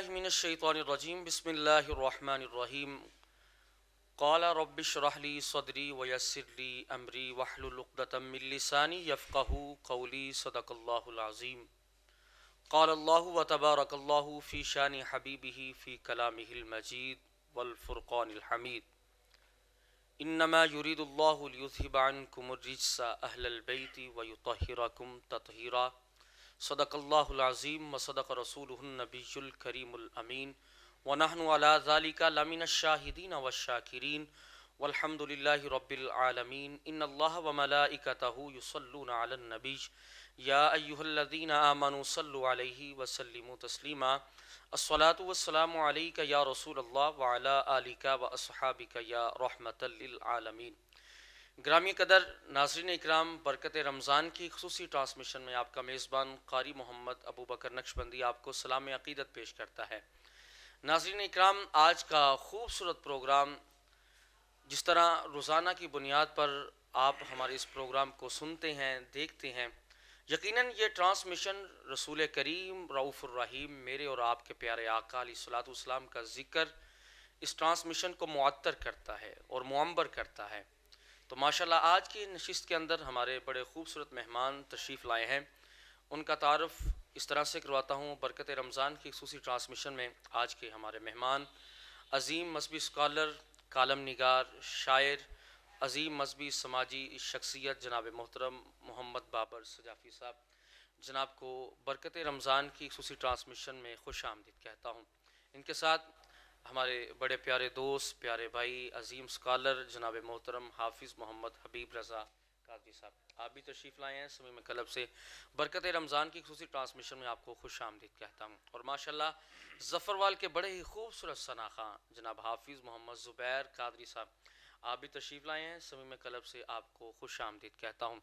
बिल्लाहि मिनश्शैतानिर्रजीम बिस्मिल्लाहिर्रहमानिर्रहीम क़ाल रब्बि इश्रह ली सदरी व यस्सिर ली अमरी वहलुल उक़दतम मिन लिसानी यफ़क़हू क़ौली सदक़ल्लाहुल अज़ीम क़ाल अल्लाहु व तबारकल्लाहु फ़ी शानि हबीबिही फ़ी कलामिहिल मजीद वल फ़ुरक़ानिल हमीद इन्नमा युरीदुल्लाहु लियुज़हिबा अन्कुमुर रिज्सा अहलल बैति व युतहिरकुम तत्हीरा सदक़ल्लाहुल अज़ीम व सदक़ रसूलुहुन नबियुल करीमुल अमीन व नहनु अला ज़ालिका लमिनश शाहिदीन वश्शाकिरीन वल्हम्दुलिल्लाहि रब्बिल आलमीन इन्नल्लाह व मलाइकतहु युसल्लूना अलन नबी या अय्युहल्लज़ीना आमनू सल्लु अलैहि व सल्लिमू तस्लीमा अस्सलातु वस्सलामु अलैका या रसूलल्लाह व अला आलिका व अस्हाबिका या रहमतल लिल आलमीन। ग्रामी कदर नाज़रीन इकराम, बरकत रमज़ान की खुसूसी ट्रांसमिशन में आपका मेज़बान कारी मोहम्मद अबू बकर नक्शबंदी आपको सलाम अक़ीदत पेश करता है। नाज़रीन इकराम, आज का खूबसूरत प्रोग्राम, जिस तरह रोज़ाना की बुनियाद पर आप हमारे इस प्रोग्राम को सुनते हैं, देखते हैं, यकीनन ये ट्रांसमिशन रसूल करीम रऊफ़ुर रहीम मेरे और आपके प्यारे आका अलैहिस्सलातु वस्सलाम का ज़िक्र इस ट्रांसमिशन को मुअत्तर करता है और मुअम्बर करता है। तो माशाल्लाह आज की नशिस्त के अंदर हमारे बड़े खूबसूरत मेहमान तशरीफ़ लाए हैं। उनका तारुफ़ इस तरह से करवाता हूँ। बरकत रमज़ान की खुसूसी ट्रांसमिशन में आज के हमारे मेहमान अज़ीम मज़हबी स्कॉलर, कालम निगार, शायर, अज़ीम मज़हबी समाजी शख्सियत जनाब मोहतरम मोहम्मद बाबर सजाफ़ी साहब, जनाब को बरकत रमज़ान की खुसूसी ट्रांसमिशन में खुश आमदीद कहता हूँ। इनके साथ हमारे बड़े प्यारे दोस्त, प्यारे भाई, अजीम स्कॉलर जनाब मोहतरम हाफिज़ मोहम्मद हबीब रज़ा कादरी साहब, आप भी तशरीफ़ लाए हैं। समीम कलब से बरकत रमज़ान की खुसूसी ट्रांसमिशन में आपको खुश आमदीद कहता हूँ। और माशाल्लाह ज़फ़रवाल के बड़े ही खूबसूरत सनाख़ा जनाब हाफिज़ मोहम्मद ज़ुबैर कादरी साहब, आप भी तशरीफ़ लाए हैं। समीम कलब से आपको खुश आमदीद कहता हूँ।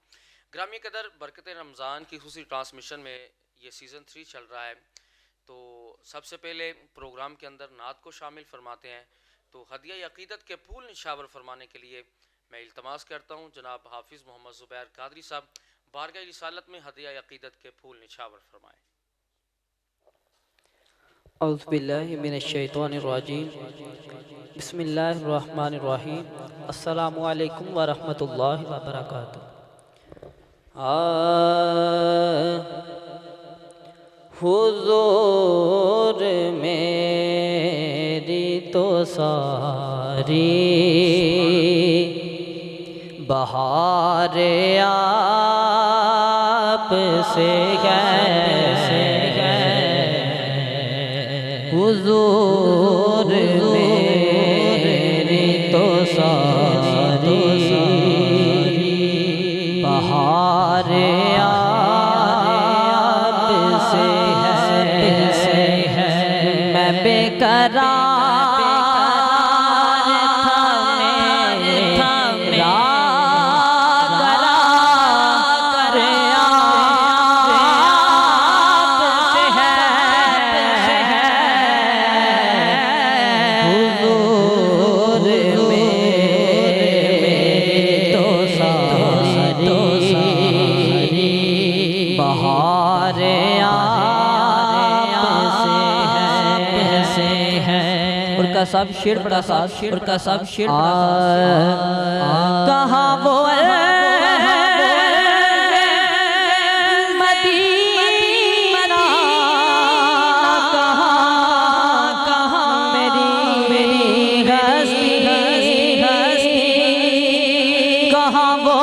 ग्रामी कदर, बरकत रमज़ान की खुसूसी ट्रांसमिशन में ये सीज़न 3 चल रहा है। तो सबसे पहले प्रोग्राम के अंदर नात को शामिल फरमाते हैं। तो हदिया अक़ीदत के फूल निशावर फरमाने के लिए मैं इल्तमास करता हूँ जनाब हाफिज़ मोहम्मद ज़ुबैर कादरी साहब बारगाह रिसालत में हदिया अक़ीदत के फूल निशावर फरमाएँ। औज़ु बिल्लाहि मिनश शैतानिर रजीम बिस्मिल्लाहिर रहमानिर रहीम अस्सलामु अलैकुम व रहमतुल्लाहि व बरकातुहू। हुज़ूर मेरी तो सारी बहार आप से कैसे हुज़ूर मेरी तो सारी बहार आप से है। मैं बेकरार था मेरा करार आप से है। हुज़ूर मेरी तो सारी बहार आप से है। उनका सब शेर बड़ा साथ, उनका सब शेर कहाँ वो मदीना, कहाँ मेरी हस्ती, कहाँ वो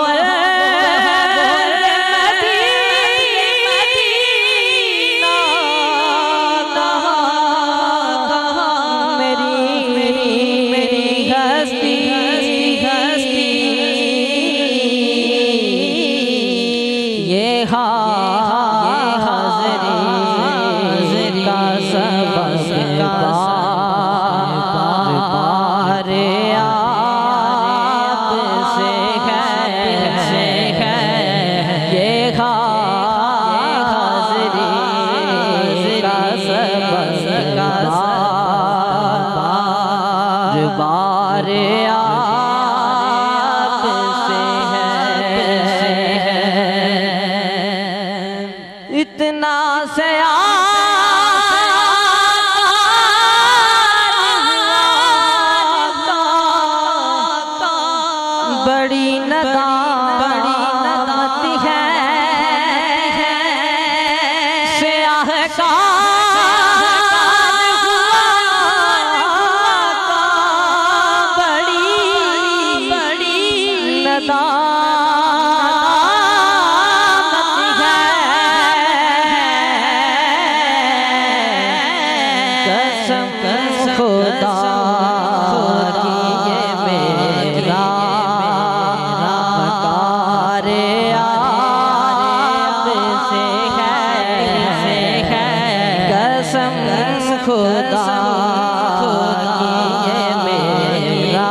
ये मेरा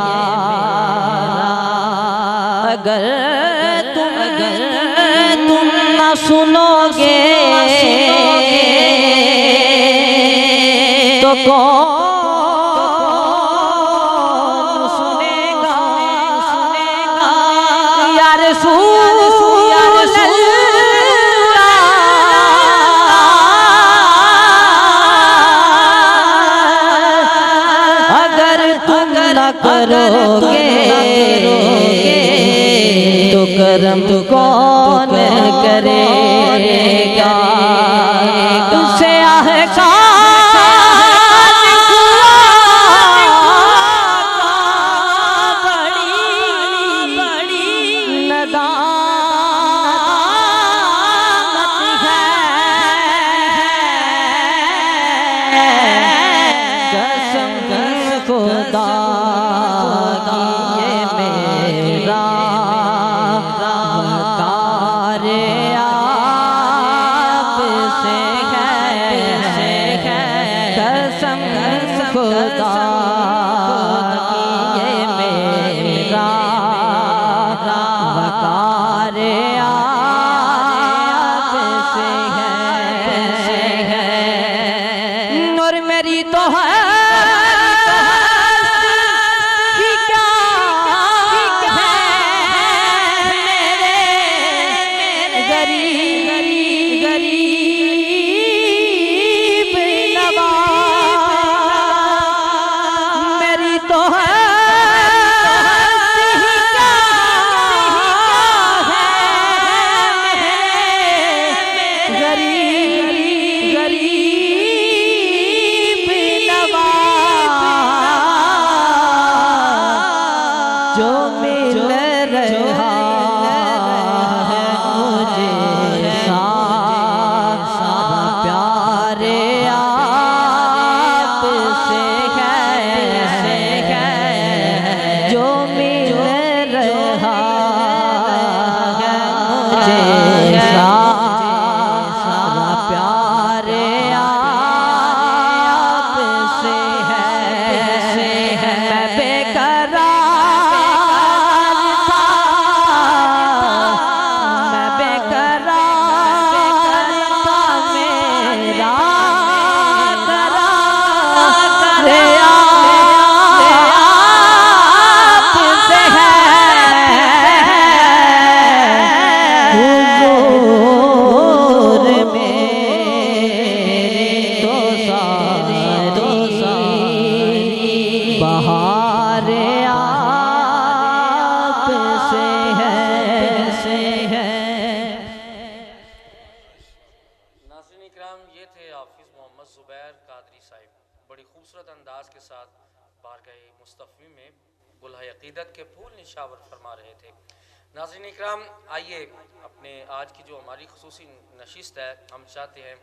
अगर तुम न सुनोगे तो कौन सुनेगा या रसूल अगर तुम न करोगे तो करम कौन करेगा तुझसे नाज़रीन इकराम, आइए अपने आज की जो हमारी खुसूसी नशिस्त है, हम चाहते हैं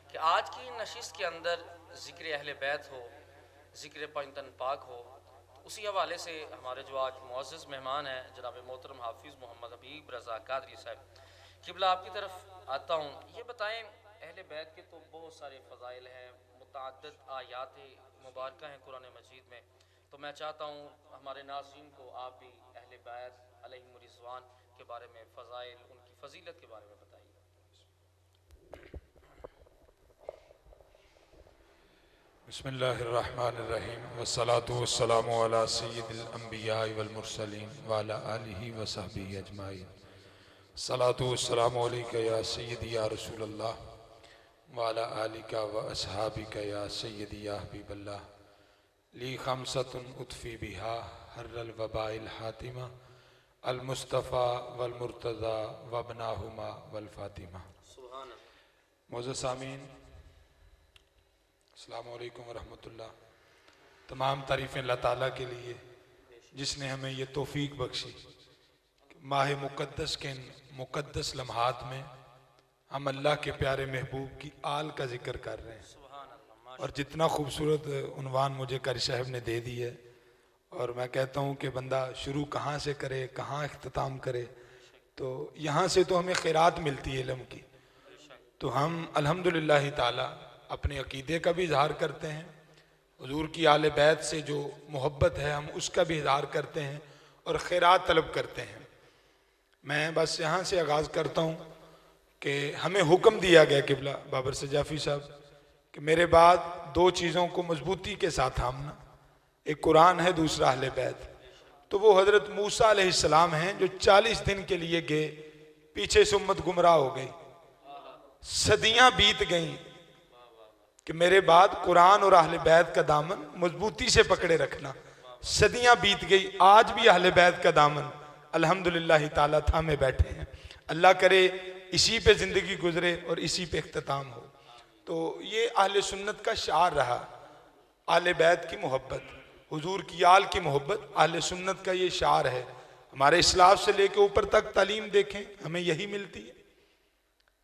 कि आज की नशिस्त के अंदर ज़िक्र अहले बैत हो, ज़िक्र पंजतन पाक हो। उसी हवाले से हमारे जो आज मुअज़्ज़ज़ मेहमान हैं जनाब मोहतरम हाफिज़ मोहम्मद हबीब रज़ा कादरी साहब, क़िबला आपकी तरफ आता हूँ। ये बताएँ, अहले बैत के तो बहुत सारे फ़ज़ाइल हैं, मुतअद्दिद आयात मुबारक हैं कुरान मजीद में, तो मैं चाहता हूँ हमारे नाज़रीन को आप भी अहले बैत अलैहिम रिज़वान के बारे में, फ़ज़ाइल, उनकी फ़जीलत के बारे में बताइए। बिस्मिल्लाहिर्रहमानिर्रहीम वस्सलातु वस्सलामु अला सय्यिदिल अंबिया वल मुरसलीन व अला आलिहि व सहबिहि अजमाइन। सलातु वस्सलामु अलैका या सय्यदी या रसूलल्लाह व अला आलिका व अस्हाबिका या सय्यदी या हबीबल्लाह। ली खमसतुन उतफ़ी बिहा हर्रल वबाइल हातिमा अल मुस्तफ़ा वल मुर्तज़ा व बनाहुमा वल फातिमा। मोअज़्ज़ज़ सामीन, अस्सलामु अलैकुम व रहमतुल्लाह। तमाम तारीफ़ें अल्लाह ताला के लिए जिसने हमें ये तौफ़ीक बख्शी माह मुक़द्दस के मुक़द्दस लम्हात में हम अल्लाह के प्यारे महबूब की आल का ज़िक्र कर रहे हैं। और जितना खूबसूरत उन्वान मुझे कारी साहब ने दे दी है, और मैं कहता हूँ कि बंदा शुरू कहाँ से करे, कहाँ इख्तिताम करे, तो यहाँ से तो हमें खैरात मिलती है इल्म की। तो हम अल्हम्दुलिल्लाह ताला अपने अकीदे का भी इजहार करते हैं हुजूर की आले बैत से जो मोहब्बत है हम उसका भी इज़हार करते हैं और खैरात तलब करते हैं। मैं बस यहाँ से आगाज़ करता हूँ कि हमें हुक्म दिया गया किबला बाबर सजाफी साहब कि मेरे बाद दो चीज़ों को मजबूती के साथ थामना, एक कुरान है, दूसरा अहले बैत। तो वो हज़रत मूसा अलैहिस्सलाम हैं जो 40 दिन के लिए गए, पीछे से उम्मत गुमराह हो गई, सदियां बीत गईं कि मेरे बाद कुरान और अहले बैत का दामन मजबूती से पकड़े रखना। सदियां बीत गई, आज भी अहले बैत का दामन अल्हम्दुलिल्लाह ताला थामे बैठे हैं। अल्लाह करे इसी पे जिंदगी गुजरे और इसी पे इख्तिताम हो। तो ये अहले सुन्नत का शार रहा, अहले बैत की मोहब्बत, हुजूर की आल की मोहब्बत अहले सुन्नत का ये शार है। हमारे इस्लाम से लेके ऊपर तक तालीम देखें, हमें यही मिलती है।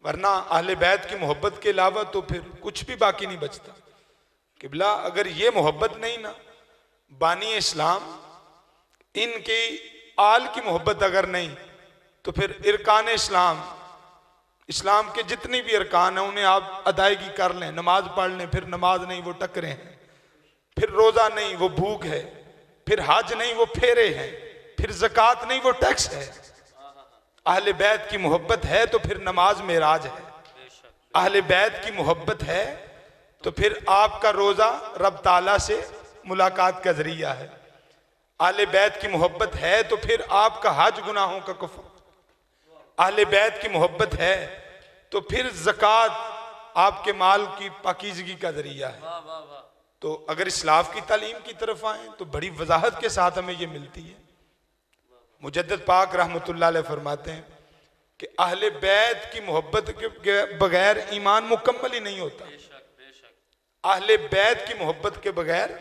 वरना अहले बैत की मोहब्बत के अलावा तो फिर कुछ भी बाकी नहीं बचता। किबला अगर ये मोहब्बत नहीं ना, बानी इस्लाम इनकी आल की मोहब्बत अगर नहीं, तो फिर इरकान इस्लाम, इस्लाम के जितने भी अरकान हैं उन्हें आप अदायगी कर लें, नमाज पढ़ लें, फिर नमाज नहीं वो टकरे हैं, फिर रोजा नहीं वो भूख है, फिर हज नहीं वो फेरे हैं, फिर ज़कात नहीं वो टैक्स है। अहले बैत की मोहब्बत है तो फिर नमाज मेराज है, अहले बैत की मोहब्बत है तो फिर आपका रोजा रब ताला से मुलाकात का जरिया है, अहले बैत की मोहब्बत है तो फिर आपका हज गुनाहों का कुफर, अहले बैत की मोहब्बत है तो फिर ज़कात आपके माल की पाकीज़गी का जरिया है। तो अगर इस्लाफ की तालीम की तरफ आए तो बड़ी वजाहत के साथ हमें ये मिलती है। मुजद्दिद पाक रहमतुल्लाह अलैह फरमाते हैं कि अहले बैत की मोहब्बत के बगैर ईमान मुकम्मल ही नहीं होता। अहले बैत की मोहब्बत के बगैर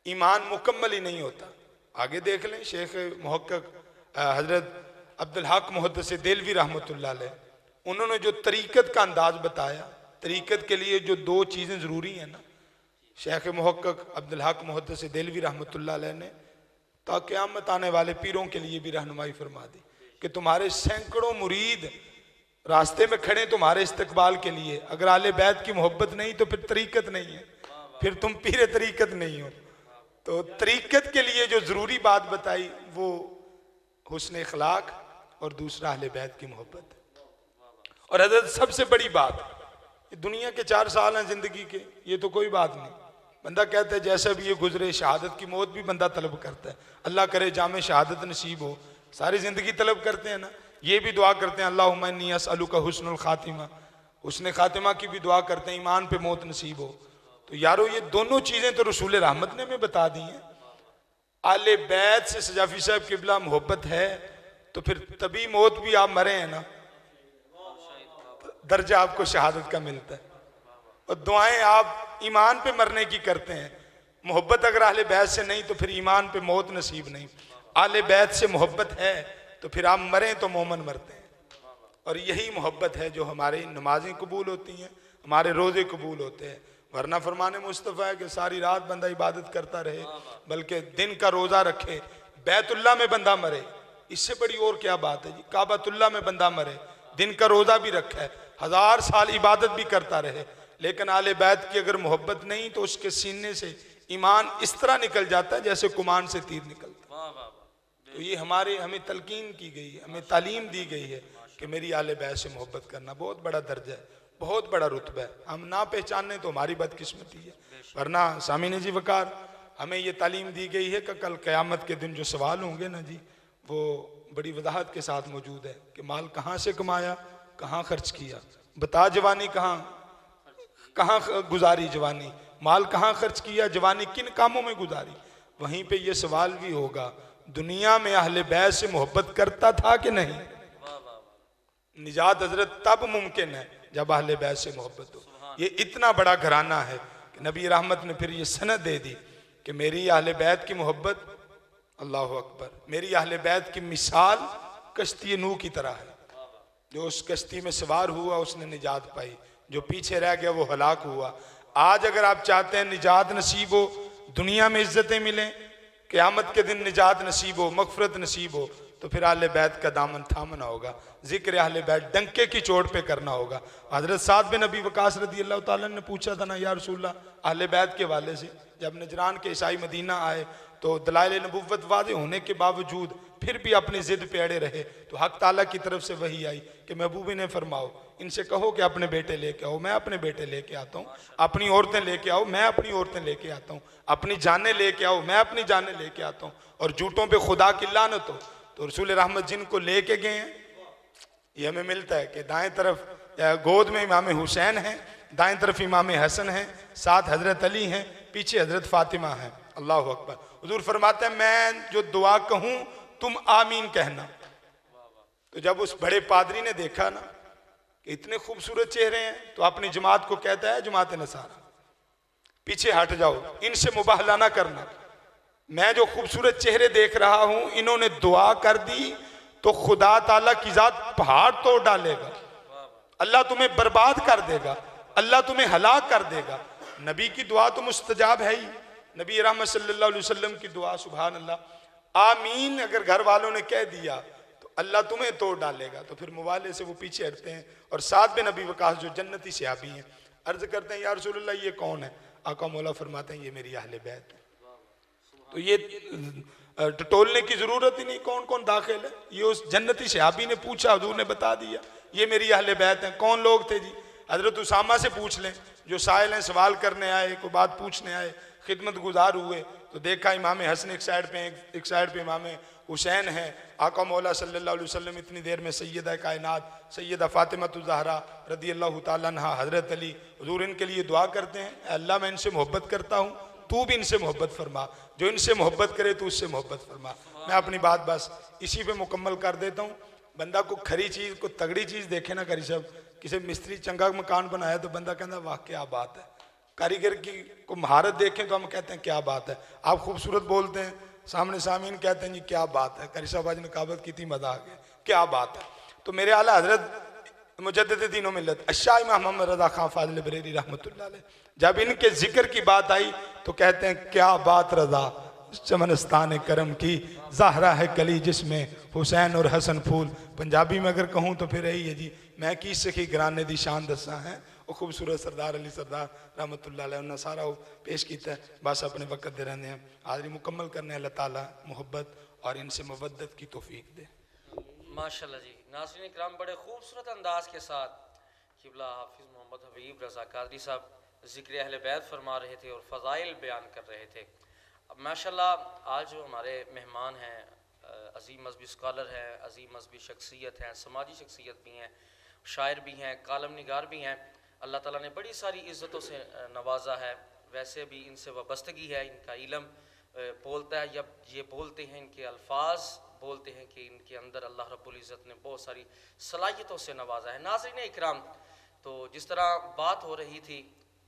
ईमान मुकम्मल ही नहीं होता। आगे देख लें, शेख मुहक्किक हजरत अब्दुल हक मुहद्दिस देलवी रहमतुल्लाह अलैह, उन्होंने जो तरीक़त का अंदाज बताया, तरीक़त के लिए जो दो चीज़ें ज़रूरी हैं ना, शेख मुहक्किक अब्दुल हक मुहद्दिस देलवी रहमतुल्लाह अलैह ने ता क़यामत आने वाले पीरों के लिए भी रहनुमाई फरमा दी कि तुम्हारे सैकड़ों मुरीद रास्ते में खड़े तुम्हारे इस्तकबाल के लिए, अगर आले बैत की मोहब्बत नहीं तो फिर तरीक़त नहीं है, फिर तुम पीरे तरीक़त नहीं हो। तो तरीक़त के लिए जो ज़रूरी बात बताई वो हुस्न अखलाक और दूसरा अहले बैत की मोहब्बत। और हज़रत सबसे बड़ी बात, दुनिया के 4 साल हैं ज़िंदगी के, ये तो कोई बात नहीं। बंदा कहता है जैसा भी ये गुजरे, शहादत की मौत भी बंदा तलब करता है, अल्लाह करे जामे शहादत नसीब हो। सारी ज़िंदगी तलब करते हैं ना, ये भी दुआ करते हैं अल्लाहुम्मा इन्नी अस्अलुका हुस्नुल खातिमा, हुस्न खातिमा की भी दुआ करते हैं, ईमान पे मौत नसीब हो। तो यारो ये दोनों चीज़ें तो रसूल रहमत ने हमें बता दी हैं। आले बैत से सजाफी साहब किबला मोहब्बत है तो फिर तभी मौत भी आप मरे हैं ना, दर्जा आपको शहादत का मिलता है। और दुआएं आप ईमान पे मरने की करते हैं। मोहब्बत अगर अहले बैत से नहीं तो फिर ईमान पे मौत नसीब नहीं। अहले बैत से मोहब्बत है तो फिर आप मरें तो मोमन मरते हैं। और यही मोहब्बत है जो हमारी नमाजें कबूल होती हैं, हमारे रोज़े कबूल होते हैं। वरना फरमाने मुस्तफ़ा है कि सारी रात बंदा इबादत करता रहे, बल्कि दिन का रोज़ा रखे, बैतुल्लाह में बंदा मरे, इससे बड़ी और क्या बात है जी। काबतुल्लाह में बंदा मरे, दिन का रोज़ा भी रखा है, 1000 साल इबादत भी करता रहे, लेकिन आले बैत की अगर मोहब्बत नहीं तो उसके सीने से ईमान इस तरह निकल जाता है जैसे कुमान से तीर निकलता है। तो ये हमें तलकीन की गई है, हमें तालीम दी गई है कि मेरी आले बैत से मोहब्बत करना बहुत बड़ा दर्जा है, बहुत बड़ा रुतबा है। हम ना पहचाने तो हमारी बदकिस्मती है। वरना सामीन जी वकार, हमें ये तालीम दी गई है कि कल क़यामत के दिन जो सवाल होंगे ना जी, वो बड़ी वजाहत के साथ मौजूद है कि माल कहाँ से कमाया, कहाँ खर्च किया, बता जवानी कहाँ गुजारी, जवानी माल कहाँ खर्च किया, जवानी किन कामों में गुजारी। वहीं पे ये सवाल भी होगा, दुनिया में अहले बैत से मोहब्बत करता था कि नहीं। निजात हजरत तब मुमकिन है जब अहले बैत से मोहब्बत हो। ये इतना बड़ा घराना है कि नबी रहमत ने फिर ये सनद दे दी कि मेरी अहले बैत की मोहब्बत, अल्लाह अकबर, मेरी अहले बैत की मिसाल कश्ती नूह की तरह है। जो उस कश्ती में सवार हुआ उसने निजात पाई, जो पीछे रह गया वो हलाक हुआ। आज अगर आप चाहते हैं निजात नसीब हो, दुनिया में इज्जतें मिलें, क़यामत के दिन निजात नसीब हो, मग़फ़िरत नसीब हो, तो फिर अहले बैत का दामन थामना होगा, जिक्र अहले बैत डंके की चोट पे करना होगा। हज़रत साद बिन अबी वक़ास रज़ी अल्लाह ताला ने पूछा था ना, या रसूलल्लाह अहले बैत के वाले से, जब नजरान के ईसाई मदीना आए तो दलाइल नबुव्वत वादे होने के बावजूद फिर भी अपनी जिद पे अड़े रहे, तो हक ताला की तरफ से वही आई कि महबूब ने फरमाओ, इनसे कहो कि अपने बेटे लेके आओ, मैं अपने बेटे लेके आता हूँ, अपनी औरतें लेके आओ, मैं अपनी औरतें लेके आता हूँ, अपनी जानें लेके आओ, मैं अपनी जानें लेके आता हूँ, और झूठों पे खुदा की लानत हो। तो रसूल रहमत जिनको लेके गए हैं, ये हमें मिलता है कि दाएं तरफ गोद में इमाम हुसैन है, दाएं तरफ इमाम हसन है, साथ हजरत अली हैं, पीछे हजरत फातिमा है। अल्लाह अकबर। हुजूर फरमाते हैं मैं जो दुआ कहूं तुम आमीन कहना। तो जब उस बड़े पादरी ने देखा ना कि इतने खूबसूरत चेहरे हैं, तो अपनी जमात को कहता है, जमात नसारा पीछे हट जाओ, इनसे मुबाहला ना करना, मैं जो खूबसूरत चेहरे देख रहा हूं, इन्होंने दुआ कर दी तो खुदा ताला की जात पहाड़ तोड़ डालेगा, अल्लाह तुम्हें बर्बाद कर देगा, अल्लाह तुम्हें हलाक कर देगा। नबी की दुआ तो मुस्तजाब है ही, नबी रहमत सल्लल्लाहु अलैहि वसल्लम की दुआ, सुभान अल्लाह, आमीन अगर घर वालों ने कह दिया तो अल्लाह तुम्हें तोड़ डालेगा। तो फिर मुवाले से वो पीछे हटते हैं, और साथ में नबी वकास जो जन्नती सहाबी हैं अर्ज करते हैं, या रसूलल्लाह ये कौन है? आका मौला फरमाते हैं ये मेरी अहले बैत है। तो ये टटोलने की जरूरत ही नहीं, कौन कौन दाखिल है, ये उस जन्नती सहाबी ने पूछा, हुजूर ने बता दिया ये मेरी अहले बैत हैं। कौन लोग थे जी? हजरत उसामा से पूछ लें, जो साइल हैं, सवाल करने आए, कोई बात पूछने आए, खिदमत गुजार हुए, तो देखा इमाम हसन एक साइड पे, एक साइड पे इमाम हुसैन है। आका मौला सल्लल्लाहु अलैहि वसल्लम इतनी देर में सैयदा कायनात सैयदा फातिमा ज़हरा रदी अल्लाह ताला अन्हा, हजरत अली, हुजूर इनके लिए दुआ करते हैं, अल्लाह मैं इनसे मोहब्बत करता हूँ, तू भी इनसे मोहब्बत फरमा, जो इनसे मोहब्बत करे तो उससे मोहब्बत फरमा। मैं अपनी बात बस इसी पे मुकम्मल कर देता हूँ। बंदा को खरी चीज़ को तगड़ी चीज़ देखे ना करी सब, किसी मिस्त्री चंगा मकान बनाया तो बंदा कहता वाह क्या बात है, कारीगर की को महारत देखें तो हम कहते हैं क्या बात है, आप खूबसूरत बोलते हैं, सामने सामीन कहते हैं जी क्या बात है, कारी साहब आज ने काबत की थी, मजा आ गया, क्या बात है। तो मेरे आला हजरत मुजद्दिद दीन व मिल्लत अशाह इमाम मोहम्मद रज़ा खान फाज़िल बरेली रहमतुल्लाह अलैह, जब इनके जिक्र की बात आई तो कहते हैं क्या बात रज़ा चमनस्तान करम की, ज़हरा है कली जिसमें हुसैन और हसन फूल। पंजाबी में अगर कहूँ तो फिर यही है जी, मैं की सखी घराने दी शान दसा है, वो खूबसूरत सरदार अली सरदार रहमतुल्लाह अलैह उन्हें सारा वो पेश किया है। बस अपने वक्त दे रहने हैं, हाज़री मुकम्मल करने, अल्लाह ताला मोहब्बत और इनसे मवद्दत की तौफीक दे। माशाल्लाह जी। नाज़रीन इकराम, बड़े खूबसूरत अंदाज के साथ क़िबला हाफिज़ मोहम्मद हबीब रज़ा कादरी साहब ज़िक्र अहले बैत फरमा रहे थे और फ़ज़ाइल बयान कर रहे थे। अब माशाल्लाह आज जो हमारे मेहमान हैं, अज़ीम मज़हबी स्कॉलर हैं, अज़ीम मज़हबी शख्सियत हैं, समाजी शख्सियत भी हैं, शायर भी हैं, कालम निगार भी हैं। अल्लाह ताला ने बड़ी सारी इज़्ज़तों से नवाजा है। वैसे भी इनसे वाबस्तगी है, इनका इल्म बोलता है, जब ये बोलते हैं, इनके अल्फाज बोलते हैं कि इनके अंदर अल्लाह रब्बुल इज़्ज़त ने बहुत सारी सलाहियतों से नवाजा है। नाज़रीन इकराम, तो जिस तरह बात हो रही थी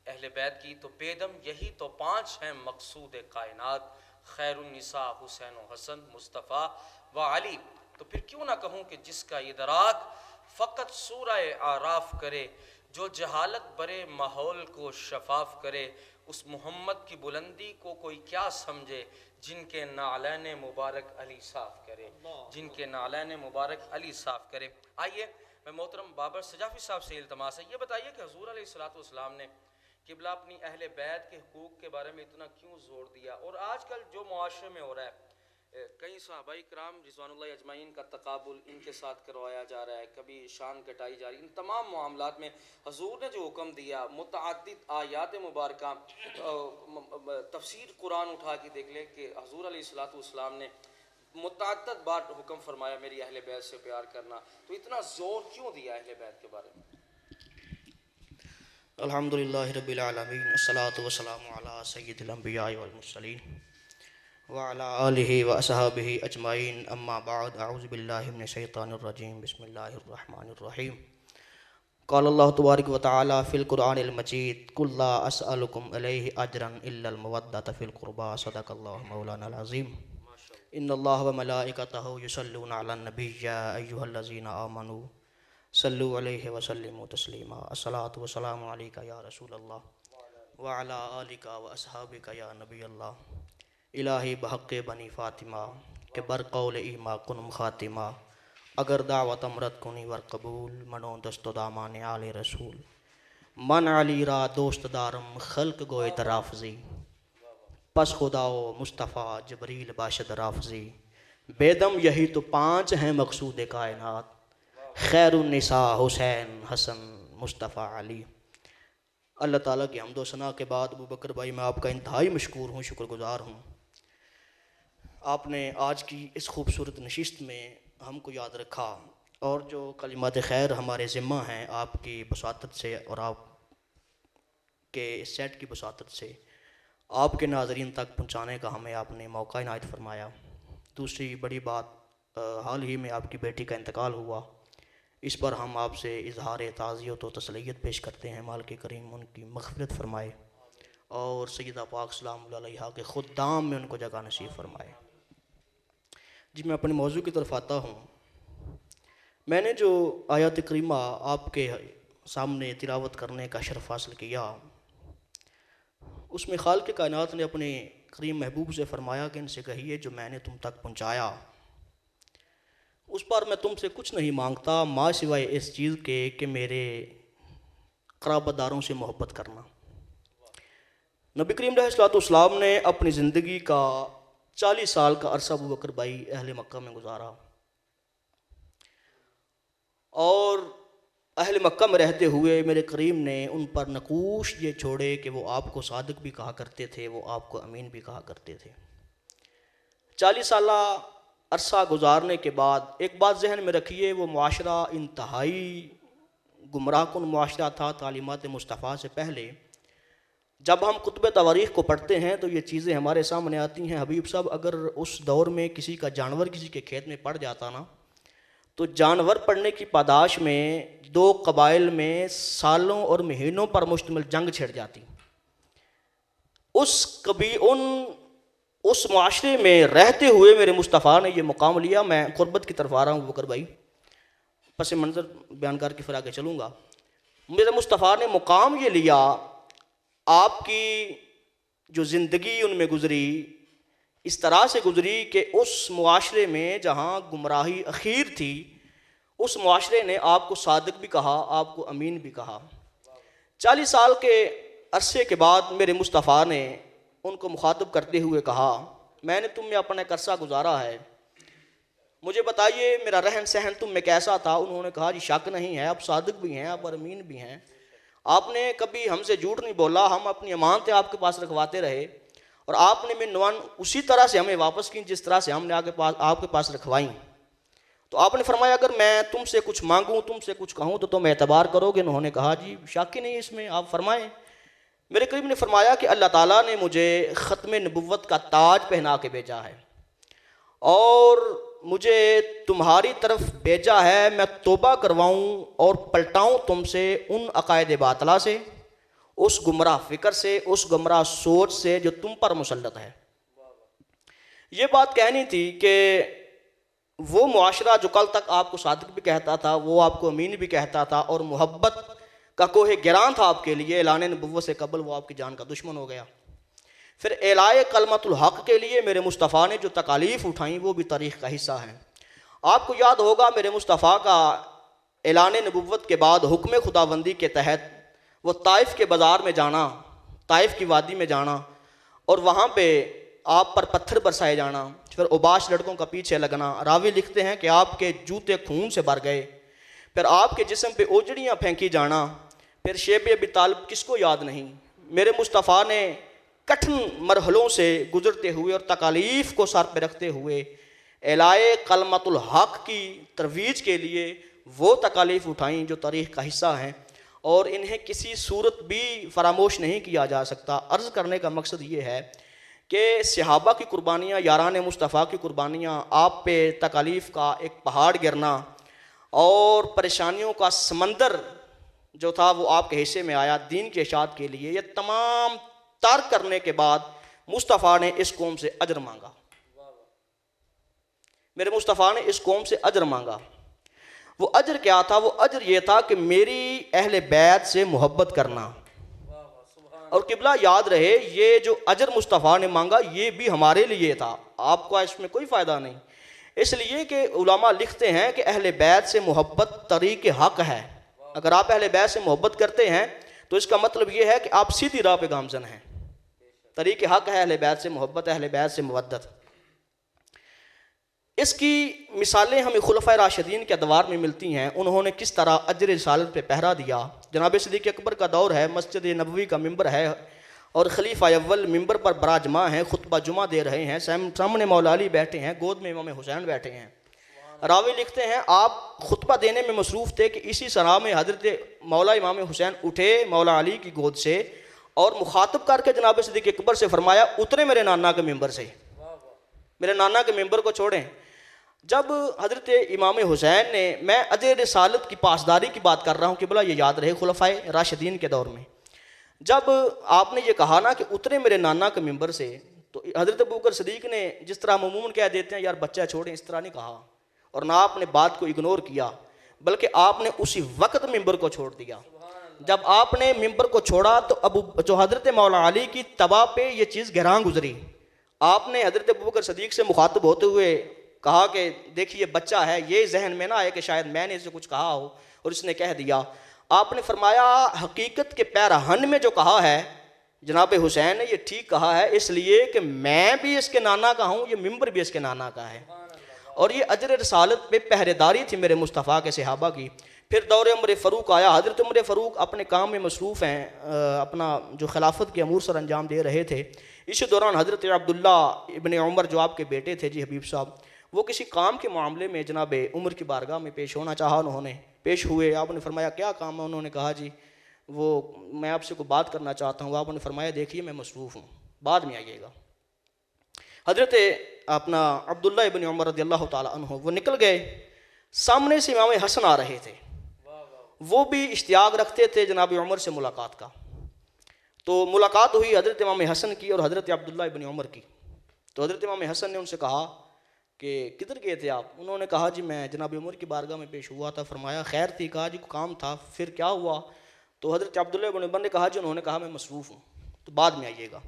अहले बैत की, तो बेदम यही तो 5 हैं मकसूद कायनात, खैरुन्निसा हुसैन व हसन, मुस्तफ़ा व अली। तो फिर क्यों ना कहूँ कि जिसका इदराक फ़कत सूरह आराफ करे, जो जहालत बरे माहौल को शफाफ करे, उस मोहम्मद की बुलंदी को कोई क्या समझे, जिनके नालैन मुबारक अली साफ़ करे, जिनके नालैन मुबारक अली साफ़ करे। आइए मैं मोहतरम बाबर सजाफ़ी साहब से इल्तमास है, ये बताइए कि हुज़ूर अलैहिस्सलाम ने क़िबला अपनी अहले बैत के हुकूक़ के बारे में इतना क्यों ज़ोर दिया। और आजकल जो मुआशरे में हो रहा है, कई सहाबाई कराम रिज़वानुल्लाह अजमाइन का तकाबुल इनके साथ करवाया जा रहा है, कभी शान कटाई जा रही है, इन तमाम मामलात में हजूर ने जो हुक्म दिया, मुतअद्दिद आयात मुबारका, तफसीर कुरान उठा के देख ले कि हजूर अलैहिस्सलाम ने मुतअद्दिद बार हुक्म फरमाया मेरी अहले बैत से प्यार करना, तो इतना ज़ोर क्यों दिया अहले बैत के बारे में? अल्हम्दुलिल्लाहि रब्बिल आलमीन, अस्सलातु वस्सलामु अला सय्यिदिल अंबिया वल मुरसलीन व अला आलिहि व अस्हाबिहि अजमाइन, अम्मा बाद, अऊज़ु बिल्लाहि मिनश शैतानिर रजीम, बिस्मिल्लाहिर रहमानिर रहीम। क़ाल अल्लाहु तबारक व तआला फ़िल क़ुरआनिल मजीद, कुल ला अस्अलुकुम अलैहि अजरन इल्लल मवद्दत फ़िल क़ुरबा, सदक़ल्लाहु मौलानाल अज़ीम। इन्नल्लाह व मलाइकतहु युसल्लूना अलन नबी, या अय्युहल्लज़ीना आमनू सल्लु अलैहि व सल्लिमू तस्लीमा। अस्सलातु वस्सलामु अलैका या रसूलल्लाह व अला आलिका व अस्हाबिका या नबी अल्लाह। इलाही बहक़ बनी फ़ातिमा के बर क़ौल ईमा कुनुम ख़ातिमा, अगर दावत अमरत कुनी वर कबूल, मनो दस्तो दामान आले रसूल। मन अली रा दोस्त दारम खल्क गोए तराफ़जी, पस खुदाओ मुस्तफ़ा जबरील बाशद राफजी, बेदम यही तो पाँच हैं मकसूद कायनात, खैरुन्निसा हुसैन हसन मुस्तफ़ा अली। अल्लाह ताला की हम्दो सना के बाद अबू बकर भाई मैं आपका इंतहाई मशकूर हूँ, शुक्रगुजार हूँ। आपने आज की इस खूबसूरत नशिस्त में हमको याद रखा और जो कलिमात खैर हमारे ज़िम्मा हैं आपकी बसातत से और आप के इस सेट की बसातत से आपके नाज़रीन तक पहुँचाने का हमें आपने मौका इनायत फरमाया। दूसरी बड़ी बात, हाल ही में आपकी बेटी का इंतकाल हुआ, इस पर हम आपसे इजहार ताज़ियत व तसलियत पेश करते हैं। मालिक करीम उनकी मग़फ़िरत फ़रमाए और सय्यदा पाक सलामुल्लाह अलैहा के ख़ुद्दाम में उनको जगह नसीब फ़रमाए। जी मैं अपने मौजू की तरफ आता हूँ। मैंने जो आयत करीमा आपके सामने तिलावत करने का शर्फ हासिल किया, उसमें खालिक़ कायनात ने अपने करीम महबूब से फ़रमाया कि इनसे कहिए जो मैंने तुम तक पहुँचाया उस पर मैं तुमसे कुछ नहीं मांगता माँ सिवाय इस चीज़ के कि मेरे क़राबतदारों से मोहब्बत करना। नबी करीम अलैहिस्सलाम ने अपनी ज़िंदगी का 40 साल का अरसा अबू बकर भाई अहले मक्का में गुजारा और अहले मक्का में रहते हुए मेरे करीम ने उन पर नकूश ये छोड़े कि वो आपको सादिक भी कहा करते थे, वो आपको अमीन भी कहा करते थे। 40 साल अरसा गुजारने के बाद एक बात जहन में रखिए, वो मुआशरा इंतहाई गुमराहकुन मुआशरा था। तालीमात मुस्तफ़ा से पहले जब हम कुतुब तवारीख़ को पढ़ते हैं तो ये चीज़ें हमारे सामने आती हैं। हबीब साहब, अगर उस दौर में किसी का जानवर किसी के खेत में पड़ जाता ना, तो जानवर पड़ने की पादाश में दो कबाइल में सालों और महीनों पर मुश्तमिल जंग छिड़ जाती। उस मुआशरे में रहते हुए मेरे मुस्तफ़ा ने यह मुकाम लिया। मैं कुर्बत की तरफ आ रहा हूँ बकर भाई, पस मंज़र बयान करके फिर आगे चलूँगा। मेरे मुस्तफ़ा ने मुकाम ये लिया, आपकी जो ज़िंदगी उनमें गुज़री इस तरह से गुज़री कि उस मुआशरे में जहाँ गुमराही अखीर थी, उस मुआशरे ने आपको सादिक भी कहा, आपको अमीन भी कहा। 40 साल के अरसे के बाद मेरे मुस्तफ़ा ने उनको मुखातब करते हुए कहा, मैंने तुम में अपना एक अरसा गुजारा है, मुझे बताइए मेरा रहन सहन तुम में कैसा था। उन्होंने कहा, जी शक नहीं है, आप सादिक भी हैं, आप अमीन भी हैं, आपने कभी हमसे झूठ नहीं बोला, हम अपनी अमानतें आपके पास रखवाते रहे और आपने मिनवान उसी तरह से हमें वापस की जिस तरह से हमने आपके पास रखवाई। तो आपने फरमाया, अगर मैं तुमसे कुछ मांगूं, तुमसे कुछ कहूं तो तुम एतबार करोगे। उन्होंने कहा, जी शक ही नहीं इसमें, आप फरमाएं। मेरे करीब ने फरमाया कि अल्लाह ताला ने मुझे ख़त्म नबुव्वत का ताज पहना के भेजा है और मुझे तुम्हारी तरफ भेजा है, मैं तौबा करवाऊं और पलटाऊं तुमसे उन अकायद बातला से, उस गुमराह फ़िक्र से, उस गुमराह सोच से जो तुम पर मुसल्लत है। ये बात कहनी थी कि वो मुआशरा जो कल तक आपको सादिक भी कहता था, वो आपको अमीन भी कहता था और मोहब्बत का कोहे गिरान था आपके लिए, ऐलान नबुव्वत से कबल वो आपकी जान का दुश्मन हो गया। फिर एलाए कलमतुल हक़ के लिए मेरे मुस्तफ़ा ने जो तकालीफ़ उठाई वो भी तारीख़ का हिस्सा है। आपको याद होगा मेरे मुस्तफ़ा का ऐलान नबुव्वत के बाद हुक्म खुदाबंदी के तहत वो ताइफ़ के बाज़ार में जाना, ताइफ़ की वादी में जाना और वहाँ पे आप पर पत्थर बरसाए जाना, फिर उबाश लड़कों का पीछे लगना। रावी लिखते हैं कि आपके जूते खून से भर गए, फिर आपके जिस्म पे ओजड़ियाँ फेंकी जाना, फिर शेब अबी तालिब किसको याद नहीं। मेरे मुस्तफ़ा ने कठिन मरहलों से गुजरते हुए और तकालीफ़ को सर पे रखते हुए एलाए कलमतुल हक़ की तरवीज के लिए वो तकालीफ़ उठाई जो तारीख़ का हिस्सा हैं और इन्हें किसी सूरत भी फरामोश नहीं किया जा सकता। अर्ज़ करने का मकसद ये है कि सहाबा की कुर्बानियाँ, यारान मुस्तफ़ा की कुर्बानियाँ, आप पे तकालीफ़ का एक पहाड़ गिरना और परेशानियों का समंदर जो था वो आपके हिस्से में आया दीन के इशाअत के लिए, ये तमाम तर्क करने के बाद मुस्तफ़ा ने इस कौम से अजर मांगा। मेरे मुस्तफ़ा ने इस कौम से अजर मांगा। वो अजर क्या था? वो अजर ये था कि मेरी अहले बैत से मोहब्बत करना। और किबला याद रहे, ये जो अजर मुस्तफ़ा ने मांगा ये भी हमारे लिए था, आपको इसमें कोई फ़ायदा नहीं। इसलिए कि उलमा लिखते हैं कि अहले बैत से मोहब्बत तरीक़ हक़ है। अगर आप अहले बैत से मोहब्बत करते हैं तो इसका मतलब ये है कि आप सीधी राह पे गामज़न हैं। तरीक़ हक़ है अहले बैत से मोहब्बत है, अहले बैत से मवद्दत। इसकी मिसालें हमें खुलफ़ाए राशिदीन के अदवार में मिलती हैं। उन्होंने किस तरह अजर रिसालत पे पहरा दिया। जनाब सिद्दीक़ अकबर का दौर है, मस्जिद नबवी का मिंबर है और खलीफा अव्वल मिंबर पर बराजमा हैं, खुतबा जुमा दे रहे हैं, सामने मौला अली बैठे हैं, गोद में इमाम हुसैन बैठे हैं। रावी लिखते हैं आप खुतबा देने में मसरूफ़ थे कि इसी सराह में हज़रत मौला इमाम हुसैन उठे मौला अली की गोद से और मुखातब करके जनाब सिद्दीक़ अकबर से फरमाया उतरे मेरे नाना के मिंबर से, मेरे नाना के मिंबर को छोड़ें। जब हज़रत इमाम हुसैन ने, मैं अजर रिसालत की पासदारी की बात कर रहा हूँ कि भला ये याद रहे खुलफ़ाए राशिदीन के दौर में, जब आपने ये कहा ना कि उतरे मेरे नाना के मिंबर से, तो हज़रत अबू बकर सिद्दीक़ ने जिस तरह अमूमन कह देते हैं यार बच्चा छोड़ें, इस तरह नहीं कहा और ना आपने बात को इग्नोर किया, बल्कि आपने उसी वक्त मिंबर को छोड़ दिया। जब आपने मिंबर को छोड़ा तो जो हज़रत मौला अली की तबा पे ये चीज़ गहरां गुजरी। आपने हज़रत अबू बकर सिद्दीक़ से मुखातब होते हुए कहा कि देखिए बच्चा है, ये जहन में ना आए कि शायद मैंने इसे कुछ कहा हो और इसने कह दिया। आपने फरमाया हकीकत के पैराहन में जो कहा है जनाब हुसैन ने, ये ठीक कहा है, इसलिए कि मैं भी इसके नाना का हूँ, ये मिंबर भी इसके नाना का है। और ये अजर रसालत पे पहरेदारी थी मेरे मुस्तफ़ा के सहाबा की। फिर दौर उमर फ़ारूक आया। हज़रत उमर फ़ारूक अपने काम में मसरूफ़ हैं, अपना जो खिलाफत के अमूर सर अंजाम दे रहे थे। इसी दौरान हज़रत अब्दुल्ला इब्न उमर जो आपके बेटे थे जी हबीब साहब, वो किसी काम के मामले में जनाब उमर की बारगाह में पेश होना चाहा। उन्होंने पेश हुए। आपने फरमाया क्या काम है? उन्होंने कहा जी वो मैं आपसे कोई बात करना चाहता हूँ। आपने फरमाया देखिए मैं मसरूफ़ हूँ, बाद में आइएगा। हज़रत अपना अब्दुल्ला इब्न उमर रज़ियल्लाहु ताला अन्हु वो निकल गए। सामने से इमाम हसन आ रहे थे, वो भी इश्तियाक रखते थे जनाब उमर से मुलाकात का। तो मुलाकात हुई हज़रत इमाम हसन की और हज़रत अब्दुल्ला इब्न उमर की। तो हज़रत इमाम हसन ने उनसे कहा कि किधर गए थे आप? उन्होंने कहा जी मैं जनाब उमर की बारगाह में पेश हुआ था। फरमाया खैर थी? कहा जी काम था। फिर क्या हुआ? तो हज़रत अब्दुल्ला इब्न उमर ने कहा जी उन्होंने कहा मैं मसरूफ़ हूँ, तो बाद में आइएगा।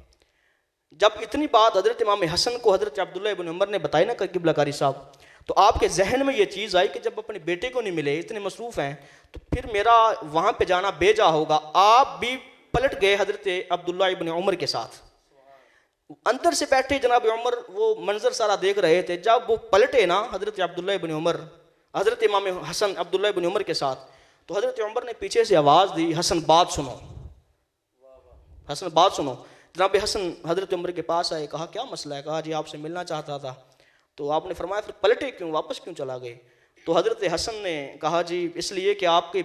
जब इतनी बात हज़रत इमाम हसन को हज़रत अब्दुल्ला इब्न उमर ने बताई ना क़िबला कारी साहब, तो आपके जहन में ये चीज़ आई कि जब अपने बेटे को नहीं मिले, इतने मसरूफ़ हैं, तो फिर मेरा वहाँ पे जाना बेजा होगा। आप भी पलट गए हज़रत अब्दुल्ला इब्न उमर के साथ। अंदर से बैठे जनाब उमर वो मंजर सारा देख रहे थे। जब वो पलटे ना हज़रत अब्दुल्ला इब्न उमर हज़रत इमाम हसन अब्दुल्ला इब्न उमर के साथ, तो हज़रत उमर ने पीछे से आवाज़ दी हसन बात सुनो, हसन बात सुनो। जनाब हसन हज़रत उमर के पास आए, कहा क्या मसला है? कहा जी आपसे मिलना चाहता था। तो आपने फरमाया फिर पलटे क्यों, वापस क्यों चला गए? तो हज़रत हसन ने कहा जी इसलिए कि आपके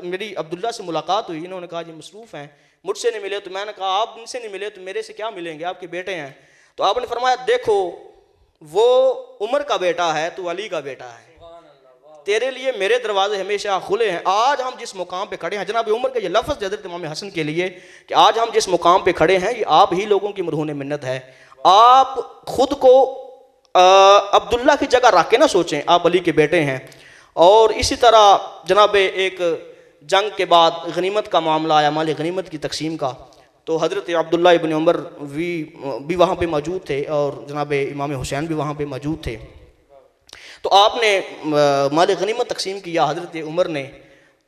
मेरी अब्दुल्ला से मुलाकात हुई। इन्होंने कहा जी मसरूफ़ हैं, मुझसे नहीं मिले। तो मैंने कहा आप इनसे नहीं मिले तो मेरे से क्या मिलेंगे, आपके बेटे हैं। तो आपने फरमाया देखो वो उमर का बेटा है, तू अली का बेटा है, तेरे लिए मेरे दरवाजे हमेशा खुले हैं। आज हम जिस मुकाम पे खड़े हैं, जनाब उमर के ये लफ्ज़ हज़रत इमाम हसन के लिए कि आज हम जिस मुकाम पे खड़े हैं ये आप ही लोगों की मरहून मिन्नत है। आप खुद को अब्दुल्ला की जगह रख के ना सोचें, आप अली के बेटे हैं। और इसी तरह जनाब एक जंग के बाद गनीमत का मामला आया, माल गनीमत की तकसीम का। तो हज़रत अब्दुल्ला इब्न उमर भी वहाँ पे मौजूद थे और जनाब इमाम हुसैन भी वहाँ पे मौजूद थे। तो आपने माल गनीमत तकसीम किया हज़रत उमर ने।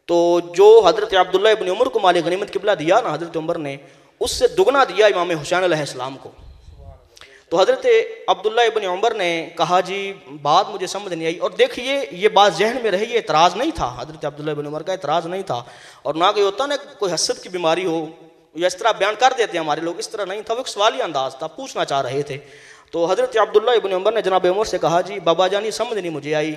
तो जो हज़रत अब्दुल्ला इब्न उमर को माल गनीमत क़िबला दिया ना हज़रत उमर ने, उससे दुगना दिया इमाम हुसैन अलैहिस्सलाम को। तो हज़रत अब्दुल्ला इब्न उमर ने कहा जी बात मुझे समझ नहीं आई। और देखिए ये बात जहन में रही, ये एतराज़ नहीं था, हज़रत अब्दुल्ला इब्न उमर का एतराज़ नहीं था। और ना कोई होता ना कोई हसद की बीमारी हो या इस तरह बयान कर देते हैं हमारे लोग, इस तरह नहीं था। वो एक सवाली अंदाज़ था, पूछना चाह रहे थे। तो हज़रत अब्दुल्ला इब्न उमर ने जनाब उमर से कहा जी बाबा जानी समझ नहीं मुझे आई,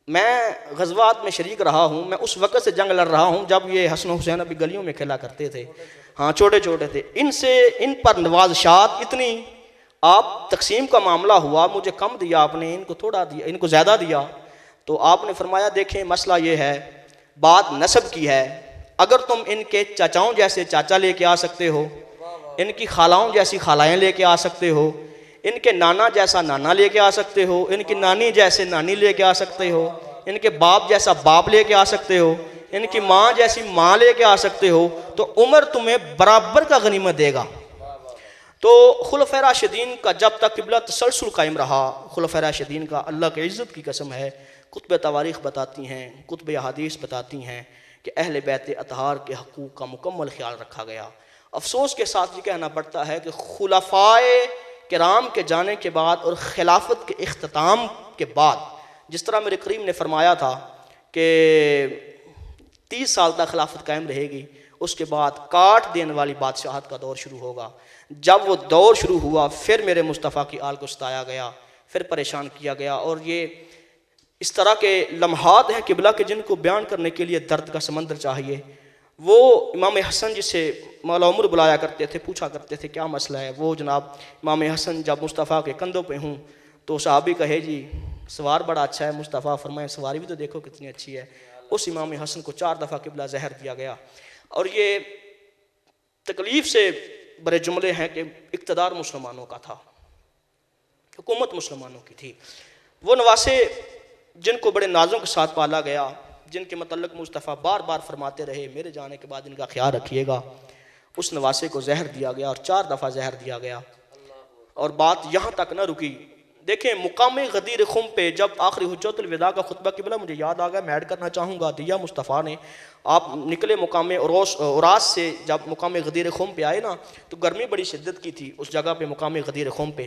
मैं गज़वात में शरीक रहा हूँ, मैं उस वक़्त से जंग लड़ रहा हूँ जब ये हसन हुसैन अभी गलियों में खेला करते थे, हाँ छोटे छोटे थे। इनसे इन पर नवाज़शात इतनी, आप तकसीम का मामला हुआ, मुझे कम दिया आपने, इनको थोड़ा दिया, इनको ज़्यादा दिया। तो आपने फरमाया देखें मसला ये है, बात नसब की है। अगर तुम इनके चाचाओं जैसे चाचा लेके आ सकते हो, इनकी खालाओं जैसी खालाएँ लेके आ सकते हो, इनके नाना जैसा नाना लेके आ सकते हो, इनकी नानी जैसे नानी लेके आ सकते हो, इनके बाप जैसा बाप लेके आ सकते हो, इनकी माँ जैसी माँ लेके आ सकते हो, तो उमर तुम्हें बराबर का गनीमत देगा। तो खुलफ़ाए राशिदीन का जब तक क़िबला तसलसल कायम रहा, खुलफ़ाए राशिदीन का अल्लाह के इज़्ज़त की कसम है, कुतुब तारीख़ बताती हैं, कुतुब हदीस बताती हैं कि अहले बैत अतहार के हकूक़ का मुकम्मल ख्याल रखा गया। अफसोस के साथ ये कहना पड़ता है कि खुलफाए किराम के जाने के बाद और खिलाफत के इख्तिताम के बाद, जिस तरह मेरे करीम ने फरमाया था कि 30 साल तक खिलाफत कायम रहेगी, उसके बाद काट देने वाली बादशाहत का दौर शुरू होगा। जब वो दौर शुरू हुआ फिर मेरे मुस्तफ़ा की आल को सताया गया, फिर परेशान किया गया। और ये इस तरह के लम्हात हैं किबला के जिनको बयान करने के लिए दर्द का समंदर चाहिए। वो इमाम हसन जिसे मौला उमर बुलाया करते थे, पूछा करते थे क्या मसला है। वो जनाब इमाम हसन जब मुस्तफ़ा के कंधों पे हूँ तो सहाबी कहे जी सवार बड़ा अच्छा है, मुस्तफ़ा फरमाए सवारी भी तो देखो कितनी अच्छी है। उस इमाम हसन को 4 दफ़ा किबला जहर दिया गया। और ये तकलीफ़ से बड़े जुमले हैं कि इक़्तिदार मुसलमानों का था, हुकूमत मुसलमानों की थी। वो नवासे जिनको बड़े नाज़ों के साथ पाला गया, जिनके मतलब मुस्तफ़ा बार बार फरमाते रहे मेरे जाने के बाद इनका ख्याल रखिएगा, उस नवासे को जहर दिया गया और 4 दफ़ा जहर दिया गया। और बात यहाँ तक न रुकी। देखें मुकाम गदीर खुम पे जब आखिरी हुज्जतुल विदा का खुतबा किबला मुझे याद आ गया, मैं ऐड करना चाहूँगा, दिया मुस्तफ़ा ने। आप निकले मुकाम औरास से, जब मुकाम गदीर खुम पे आए ना तो गर्मी बड़ी शिद्दत की थी उस जगह पे मुकाम गदीर खुम पे।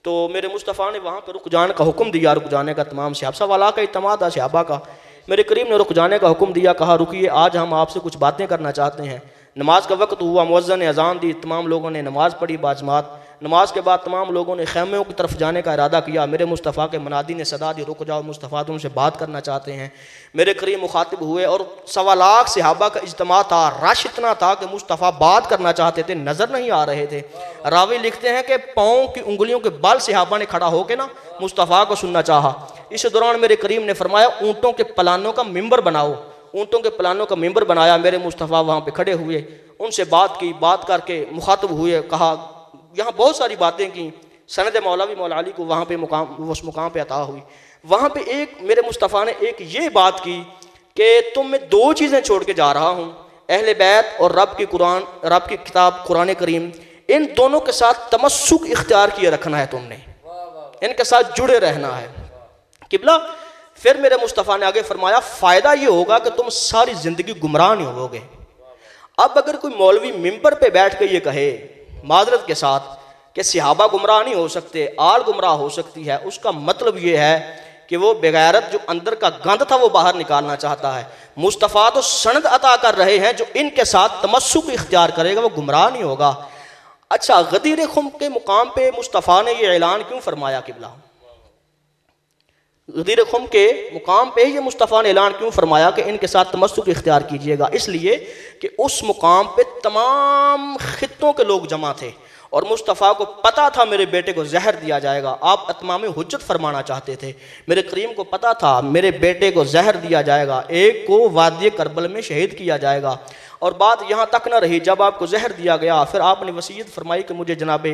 तो मेरे मुस्तफ़ा ने वहाँ पर रुक जाने का हुक्म दिया, रुक जाने का तमाम सहाबा वाला का इत्तमा था सहाबा का। मेरे करीम ने रुक जाने का हुक्म दिया, कहा रुकिए आज हम आपसे कुछ बातें करना चाहते हैं। नमाज का वक्त हुआ, मुअज्जिन ने अजान दी, तमाम लोगों ने नमाज़ पढ़ी बाजमात। नमाज के बाद तमाम लोगों ने खैमों की तरफ जाने का इरादा किया। मेरे मुस्तफ़ा के मुनादी ने सदा दी रुक जाओ, मुस्तफ़ा तुमसे बात करना चाहते हैं। मेरे करीम मुखातिब हुए और 1.25 लाख सहाबा का इज्तिमा था। रश इतना था कि मुस्तफ़ा बात करना चाहते थे, नज़र नहीं आ रहे थे। रावी लिखते हैं कि पाँव की उंगलियों के बल सहाबा ने खड़ा होकर ना मुस्तफ़ा को सुनना चाहा। इस दौरान मेरे करीम ने फरमाया ऊँटों के पलानों का मिंबर बनाओ। ऊँटों के पलानों का मिंबर बनाया। मेरे मुस्तफ़ा वहाँ पे खड़े हुए, उनसे बात की, बात करके मुखातिब हुए, कहा यहाँ बहुत सारी बातें की। सनद मौलवी मौला अली को वहाँ पे उस मुकाम पे अता हुई। वहाँ पे एक मेरे मुस्तफ़ा ने एक ये बात की कि तुम मैं 2 चीज़ें छोड़ के जा रहा हूँ, अहले बैत और रब की किताब कुरान करीम, इन दोनों के साथ तमस्सुक इख्तियार किए रखना है, तुमने इनके साथ जुड़े रहना है। किबला फिर मेरे मुस्तफ़ा ने आगे फरमाया फ़ायदा ये होगा कि तुम सारी ज़िंदगी गुमराह नहीं होगे। अब अगर कोई मौलवी मिंबर पे बैठ के ये कहे माजरत के साथ कि सहाबा गुमराह नहीं हो सकते, आल गुमराह हो सकती है, उसका मतलब ये है कि वो बेगैरत जो अंदर का गंद था वो बाहर निकालना चाहता है। मुस्तफ़ा तो सनद अता कर रहे हैं, जो इनके साथ तमस्सुक इख्तियार करेगा वो गुमराह नहीं होगा। अच्छा, गदीर खुम के मुकाम पे मुस्तफ़ा ने ये ऐलान क्यों फरमाया? किबला गदीर खुम के मुकाम पे ये मुस्तफ़ा ने ऐलान क्यों फरमाया कि इनके साथ तमस्सुक इख्तियार कीजिएगा? इसलिए कि उस मुकाम पे तमाम खित्तों के लोग जमा थे और मुस्तफ़ा को पता था मेरे बेटे को जहर दिया जाएगा। आप इत्माम हुज्जत फरमाना चाहते थे। मेरे करीम को पता था मेरे बेटे को जहर दिया जाएगा, एक को वादी करबल में शहीद किया जाएगा। और बात यहाँ तक ना रही, जब आपको जहर दिया गया फिर आपने वसीयत फरमाई कि मुझे जनाबे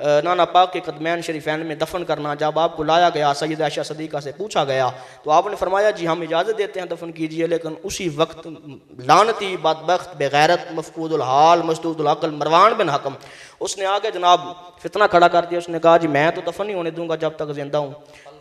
नाना पाक के कदमैन शरीफैन में दफन करना। जब आपको लाया गया, सैयद आयशा सदीक़ा से पूछा गया तो आपने फरमाया जी हम इजाज़त देते हैं, दफन कीजिए। लेकिन उसी वक्त लानती बदबख्त बेगैरत मफकूदुल हाल मसदूदुल अक़ल मरवान बिन हकम, उसने आगे जनाब फितना खड़ा कर दिया। उसने कहा जी मैं तो दफन नहीं होने दूंगा जब तक जिंदा हूँ।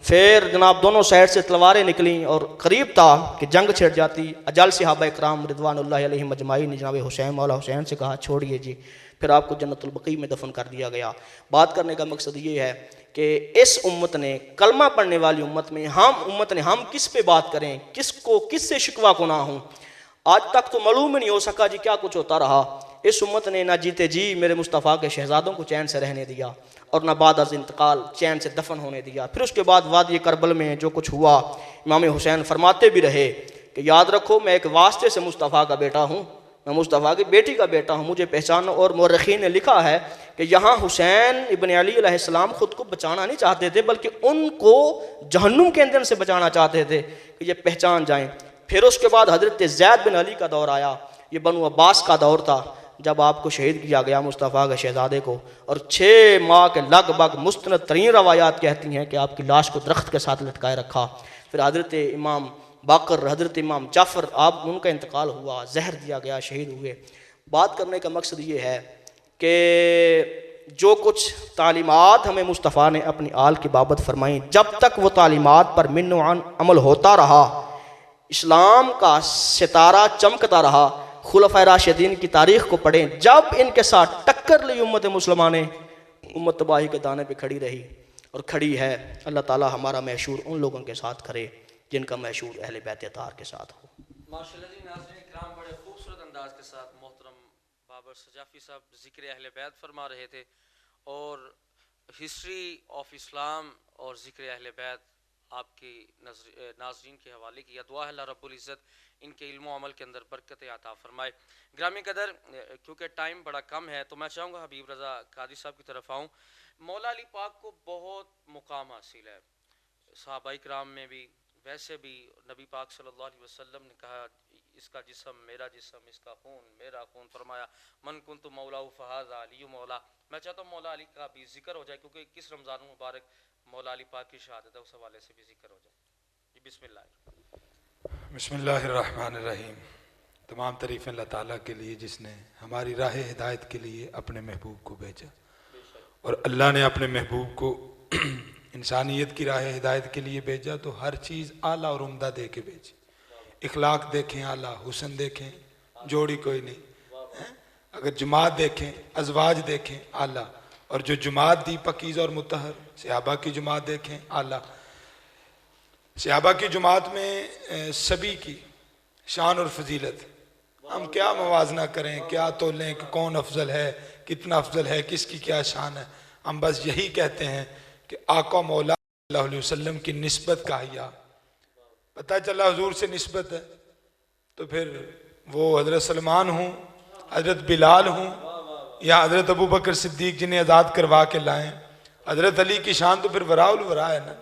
फिर जनाब दोनों साइड से तलवारें निकली और करीब था कि जंग छिड़ जाती। अजल सहाबा इकराम रिदवानुल्लाहि अलैहिम अजमाईन ने जनाब हुसैन मौला हुसैन से कहा छोड़िए जी, फिर आपको जन्नतुल बक़ी में दफन कर दिया गया। बात करने का मकसद ये है कि इस उम्मत ने, कलमा पढ़ने वाली उम्मत में हम किस पे बात करें, किससे शिकवा गुनाह हूँ। आज तक तो मालूम ही नहीं हो सका जी क्या कुछ होता रहा। इस उम्मत ने ना जीते जी मेरे मुस्तफ़ा के शहजादों को चैन से रहने दिया और ना बाद अज़ इंतकाल चैन से दफन होने दिया। फिर उसके बाद वादी करबल में जो कुछ हुआ, इमाम हुसैन फरमाते भी रहे कि याद रखो मैं एक वास्ते से मुस्तफ़ा का बेटा हूँ, मैं मुस्तफ़ा की बेटी का बेटा हूँ, मुझे पहचानो। और मौरख़ीन ने लिखा है कि यहाँ हुसैन इब्न अली अलैहिस्सलाम ख़ुद को बचाना नहीं चाहते थे, बल्कि उनको जहन्नुम के ईंधन से बचाना चाहते थे कि ये पहचान जाएँ। फिर उसके बाद हज़रत ज़ैद बिन अली का दौर आया, ये बनु अब्बास का दौर था, जब आपको शहीद किया गया मुस्तफ़ा के शहज़ादे को। और 6 माह के लगभग मुस्तनद तरीन रवायात कहती हैं कि आपकी लाश को दरख्त के साथ लटकाए रखा। फिर हज़रत इमाम बाकर, हज़रत इमाम जाफ़र, आप उनका इंतकाल हुआ, जहर दिया गया, शहीद हुए। बात करने का मकसद ये है कि जो कुछ तालीमात हमें मुस्तफ़ा ने अपनी आल की बाबत फरमाई, जब तक वो तालीमात पर मिन्नोआन अमल होता रहा, इस्लाम का सितारा चमकता रहा, खुलफाए राशिदीन की तारीख को पढ़ें, जब इनके साथ टक्कर ली उम्मत मुसलमान ने, उम्मत तबाही के दाने पे खड़ी रही और खड़ी है। अल्लाह ताला हमारा महशूर उन लोगों के साथ करे जिनका महशूर अहले बैत अतार के साथ हो। माशाअल्लाह जी, नाज़रीन इकराम, बड़े खूबसूरत अंदाज के साथ मोहतरम बाबर सजाफी साहब ज़िक्र अहले बैत फरमा रहे थे और हिस्ट्री ऑफ इस्लाम और ज़िक्र अहले बैत आपकी नाज़रीन के हवाले किया। दुआ है अल्लाह रब्बुल इज़्ज़त इनके इल्म व अमल के अंदर बरकत अता फरमाए। ग्रामी कदर, क्योंकि टाइम बड़ा कम है तो मैं चाहूँगा हबीब रज़ा कादी साहब की तरफ आऊँ। मौला अली पाक को बहुत मुकाम हासिल है, सहाबाए किराम में भी, वैसे भी नबी पाक सल्लल्लाहु अलैहि वसल्लम ने कहा इसका जिस्म मेरा जिस्म, इसका खून मेरा खून। फरमाया मन कुन्तु मौलाहु फहाज़ा अली मौला। मैं चाहता हूँ मौला अली का भी जिक्र हो जाए, क्योंकि किस रमज़ान मुबारक मौला अली पाक की शहादत है, उस हवाले से भी जिक्र हो जाए। बिस्मिल्लाह। बिस्मिल्लाहिर्रहमानिर्रहीम। तमाम तारीफ़ें अल्लाह ताला के लिए जिसने हमारी राह हिदायत के लिए अपने महबूब को भेजा, और अल्लाह ने अपने महबूब को इंसानियत की राह हिदायत के लिए भेजा तो हर चीज़ आला और उम्दा दे के भेजी। इखलाक देखें आला, हुस्न देखें जोड़ी कोई नहीं है? अगर जमात देखें, अजवाज देखें आला, और जो जमात दी पकीज़ और मुतहर, सहाबा की जमात देखें आला। सहाबा की जमात में सभी की शान और फजीलत, हम क्या मवाजना करें, क्या तोलें कि कौन अफजल है, कितना अफजल है, किसकी क्या शान है। हम बस यही कहते हैं कि आका मौला सल्लल्लाहु अलैहि वसल्लम की निस्बत का हिया पता चला हुजूर से निस्बत है, तो फिर वो हज़रत सलमान हूँ, हज़रत बिलाल हूँ, या हज़रत अबू बकर सिद्दीक जिन्हें आज़ाद करवा के लाएं। हज़रत अली की शान तो फिर वराउल वरा है ना।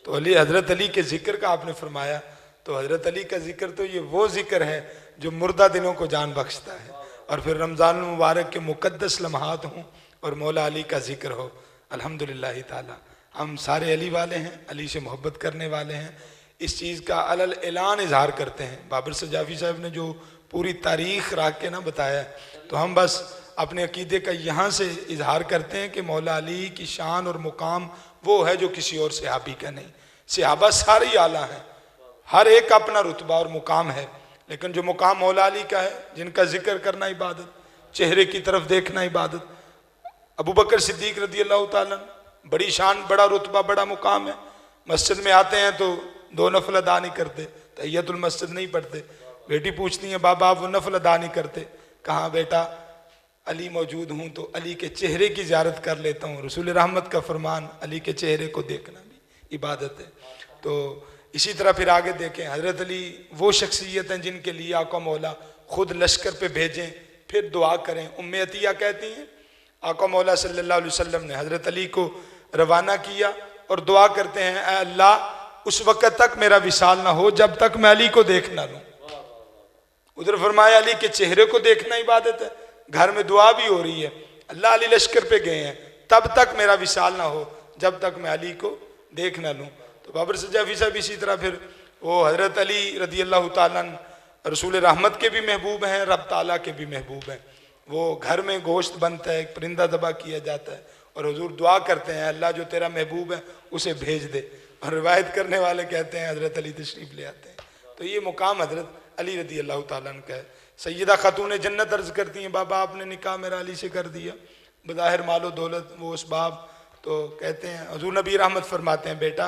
तो अली, हज़रत अली के ज़िक्र का आपने फरमाया, तो हज़रत अली का ज़िक्र तो ये वो ज़िक्र है जो मुर्दा दिलों को जान बख्शता है। और फिर रमज़ान मुबारक के मुक़द्दस लम्हात हों और मौला अली का ज़िक्र हो। अल्हम्दुलिल्लाह ताला हम सारे अली वाले हैं, अली से मोहब्बत करने वाले हैं। इस चीज़ का अलल ऐलान इजहार करते हैं। बाबर सजाफी साहब ने जो पूरी तारीख़ रख के ना बताया, तो हम बस अपने अकीदे का यहाँ से इजहार करते हैं कि मौला अली की शान और मुकाम वो है जो किसी और सहाबी का नहीं। सहाबा सारे ही आला हैं, हर एक का अपना रुतबा और मुकाम है, लेकिन जो मुकाम मौला अली का है, जिनका जिक्र करना इबादत, चेहरे की तरफ देखना इबादत। अबू बकर सिद्दीक रदी अल्लाह ताला, बड़ी शान, बड़ा रुतबा, बड़ा मुकाम है। मस्जिद में आते हैं तो 2 नफल अदा नहीं करते, तहियतुल मस्जिद नहीं पढ़ते। बेटी पूछती है बाबा आप वो नफल अदा नहीं करते, कहाँ बेटा अली मौजूद हूँ तो अली के चेहरे की ज़ियारत कर लेता हूँ। रसूल रहमत का फरमान अली के चेहरे को देखना भी इबादत है। तो इसी तरह फिर आगे देखें, हज़रत अली वो शख्सियत हैं जिनके लिए आका मौला खुद लश्कर पे भेजें फिर दुआ करें। उम्मे अतिया कहती हैं आका मौला सल्लल्लाहु अलैहि वसल्लम ने हज़रत अली को रवाना किया और दुआ करते हैं, ऐ अल्लाह उस वक़्त तक मेरा विसाल ना हो जब तक मैं अली को देख ना लूँ। उधर फरमाया अली के चेहरे को देखना इबादत है, घर में दुआ भी हो रही है, अल्लाह अली लश्कर पे गए हैं, तब तक मेरा विसाल ना हो जब तक मैं अली को देख ना लूँ। तो बाबर सजाफी साहब इसी तरह फिर वो हज़रत अली रदी अल्लाह ताला रसूल रहमत के भी महबूब हैं, रब ताला के भी महबूब हैं। वो घर में गोश्त बनता है, एक परिंदा दबा किया जाता है और हुजूर दुआ करते हैं अल्लाह जो तेरा महबूब है उसे भेज दे। और रिवायत करने वाले कहते हैं हज़रत अली तशरीफ़ ले आते हैं। तो ये मुकाम हज़रत अली रदी अल्लाह ताला का है। सैयदा खातून जन्नत अर्ज़ करती हैं बाबा आपने निकाह मेरा अली से कर दिया, बज़ाहिर मालो दौलत वो उसबाब। तो कहते हैं हुजूर नबी रहमत फरमाते हैं बेटा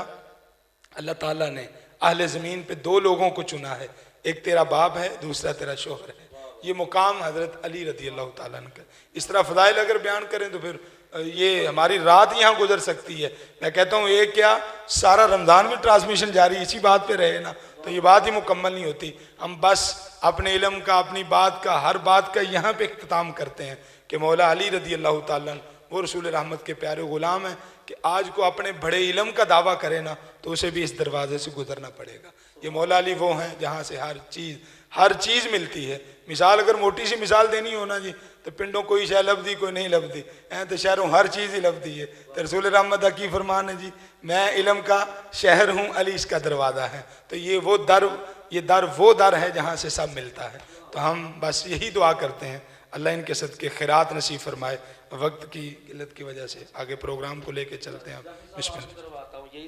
अल्लाह ताला ने अहले ज़मीन पे 2 लोगों को चुना है, एक तेरा बाप है, दूसरा तेरा शोहर है। ये मुकाम हज़रत अली रदी अल्लाह ताला का। इस तरह फ़ज़ाइल अगर बयान करें तो फिर ये हमारी रात यहाँ गुजर सकती है। मैं कहता हूँ एक क्या सारा रमज़ान में ट्रांसमिशन जारी इसी बात पे रहे ना तो ये बात ही मुकम्मल नहीं होती। हम बस अपने इल्म का, अपनी बात का, हर बात का यहाँ पे इख्तिताम करते हैं कि मौला अली रदी अल्लाह ताला वो रसूल रहमत के प्यारे गुलाम हैं कि आज को अपने बड़े इल्म का दावा करे ना तो उसे भी इस दरवाजे से गुजरना पड़ेगा। ये मौला अली वो हैं जहाँ से हर चीज़ मिलती है। मिसाल अगर मोटी सी मिसाल देनी हो ना जी तो पिंडों कोई शह लभदी कोई नहीं लभदी, तो शहरों हर चीज़ ही लभदी है। तो रसूल रहमत की फरमान है जी मैं इल्म का शहर हूँ, अली इसका दरवाज़ा है। तो ये दर वो दर है जहाँ से सब मिलता है। तो हम बस यही दुआ करते हैं अल्लाह इनके सदके खैरात नसीब फरमाए। वक्त की किल्लत की वजह से आगे प्रोग्राम को लेके चलते हैं। बिस्मिल्लाह।